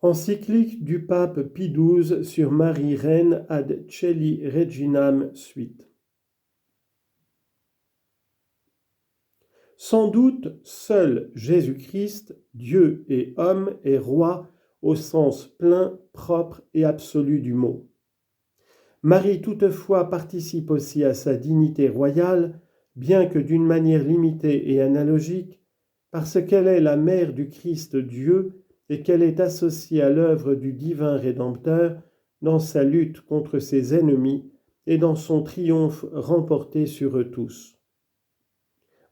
Encyclique du pape Pie XII sur Marie reine ad Caeli Reginam suite. Sans doute, seul Jésus-Christ, Dieu et homme, est roi au sens plein, propre et absolu du mot. Marie toutefois participe aussi à sa dignité royale, bien que d'une manière limitée et analogique, parce qu'elle est la mère du Christ Dieu et qu'elle est associée à l'œuvre du divin Rédempteur dans sa lutte contre ses ennemis et dans son triomphe remporté sur eux tous.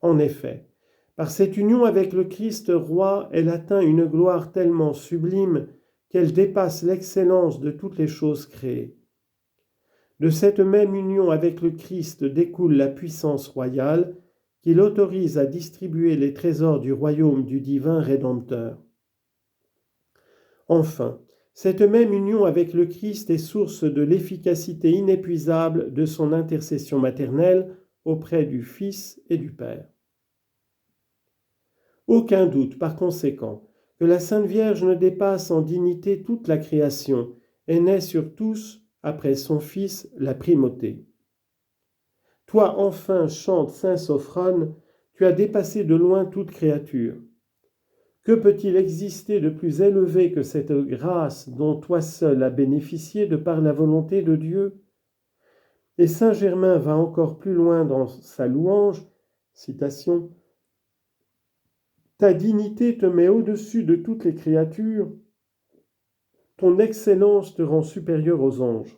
En effet, par cette union avec le Christ roi, elle atteint une gloire tellement sublime qu'elle dépasse l'excellence de toutes les choses créées. De cette même union avec le Christ découle la puissance royale qui l'autorise à distribuer les trésors du royaume du divin Rédempteur. Enfin, cette même union avec le Christ est source de l'efficacité inépuisable de son intercession maternelle auprès du Fils et du Père. Aucun doute, par conséquent, que la Sainte Vierge ne dépasse en dignité toute la création et naît sur tous, après son Fils, la primauté. Toi, enfin, chante Saint Sophrone, tu as dépassé de loin toute créature. Que peut-il exister de plus élevé que cette grâce dont toi seul as bénéficié de par la volonté de Dieu ? Et Saint Germain va encore plus loin dans sa louange, citation, « Ta dignité te met au-dessus de toutes les créatures, ton excellence te rend supérieur aux anges. »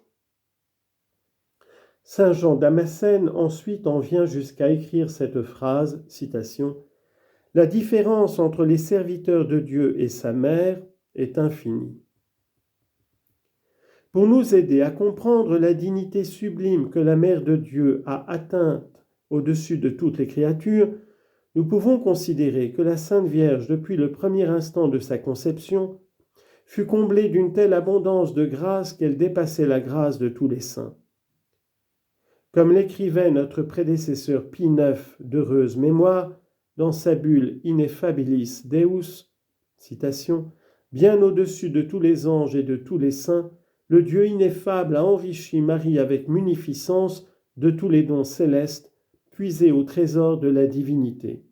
Saint Jean Damascène ensuite en vient jusqu'à écrire cette phrase, citation, « La différence entre les serviteurs de Dieu et sa mère est infinie. » Pour nous aider à comprendre la dignité sublime que la Mère de Dieu a atteinte au-dessus de toutes les créatures, nous pouvons considérer que la Sainte Vierge, depuis le premier instant de sa conception, fut comblée d'une telle abondance de grâce qu'elle dépassait la grâce de tous les saints. Comme l'écrivait notre prédécesseur Pie IX d'heureuse mémoire dans sa bulle Ineffabilis Deus, citation, « Bien au-dessus de tous les anges et de tous les saints, le Dieu ineffable a enrichi Marie avec munificence de tous les dons célestes, puisés au trésor de la divinité.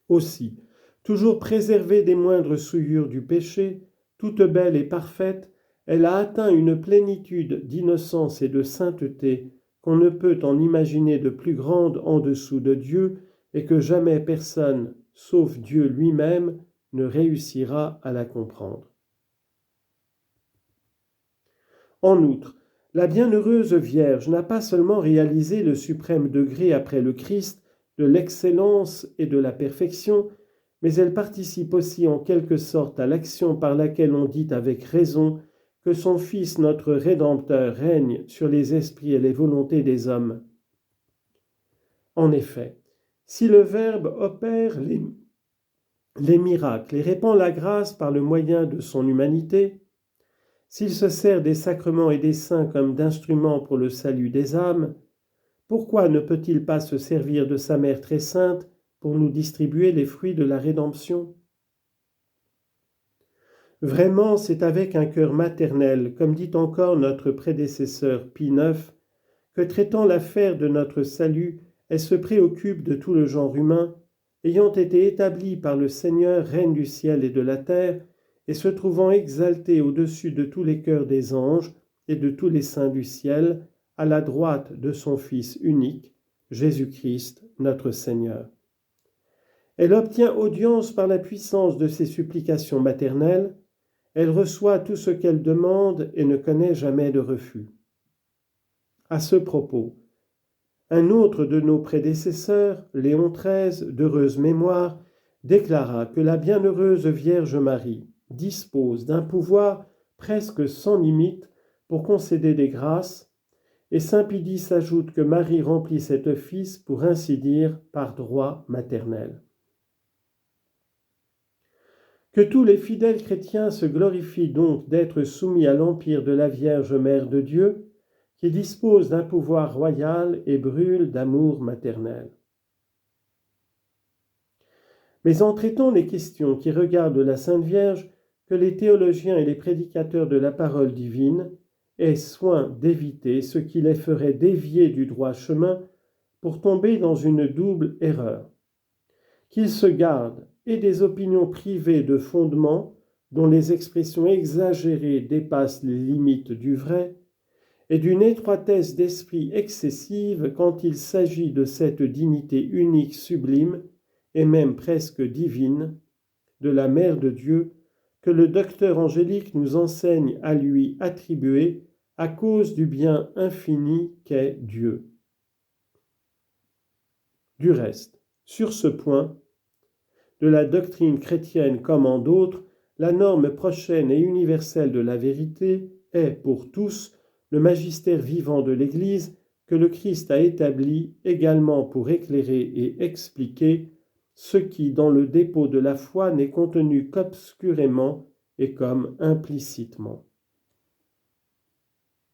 Aussi, toujours préservée des moindres souillures du péché, toute belle et parfaite, elle a atteint une plénitude d'innocence et de sainteté qu'on ne peut en imaginer de plus grande en dessous de Dieu et que jamais personne, sauf Dieu lui-même, ne réussira à la comprendre. En outre, la bienheureuse Vierge n'a pas seulement réalisé le suprême degré après le Christ de l'excellence et de la perfection, mais elle participe aussi en quelque sorte à l'action par laquelle on dit avec raison que son Fils, notre Rédempteur, règne sur les esprits et les volontés des hommes. En effet, si le Verbe opère les miracles et répand la grâce par le moyen de son humanité, s'il se sert des sacrements et des saints comme d'instruments pour le salut des âmes, pourquoi ne peut-il pas se servir de sa Mère très sainte pour nous distribuer les fruits de la rédemption ? Vraiment, c'est avec un cœur maternel, comme dit encore notre prédécesseur Pie IX, que traitant l'affaire de notre salut, elle se préoccupe de tout le genre humain, ayant été établie par le Seigneur, Reine du ciel et de la terre, et se trouvant exaltée au-dessus de tous les cœurs des anges et de tous les saints du ciel, à la droite de son Fils unique, Jésus-Christ, notre Seigneur. Elle obtient audience par la puissance de ses supplications maternelles, elle reçoit tout ce qu'elle demande et ne connaît jamais de refus. À ce propos, un autre de nos prédécesseurs, Léon XIII, d'heureuse mémoire, déclara que la bienheureuse Vierge Marie dispose d'un pouvoir presque sans limite pour concéder des grâces, et saint Pie X ajoute que Marie remplit cet office, pour ainsi dire, par droit maternel. Que tous les fidèles chrétiens se glorifient donc d'être soumis à l'empire de la Vierge Mère de Dieu, qui dispose d'un pouvoir royal et brûle d'amour maternel. Mais en traitant les questions qui regardent la Sainte Vierge, que les théologiens et les prédicateurs de la parole divine aient soin d'éviter ce qui les ferait dévier du droit chemin pour tomber dans une double erreur. Qu'ils se gardent et des opinions privées de fondement dont les expressions exagérées dépassent les limites du vrai, et d'une étroitesse d'esprit excessive quand il s'agit de cette dignité unique, sublime, et même presque divine, de la Mère de Dieu, que le docteur angélique nous enseigne à lui attribuer à cause du bien infini qu'est Dieu. Du reste, sur ce point, de la doctrine chrétienne comme en d'autres, la norme prochaine et universelle de la vérité est, pour tous, le magistère vivant de l'Église que le Christ a établi également pour éclairer et expliquer ce qui, dans le dépôt de la foi, n'est contenu qu'obscurément et comme implicitement.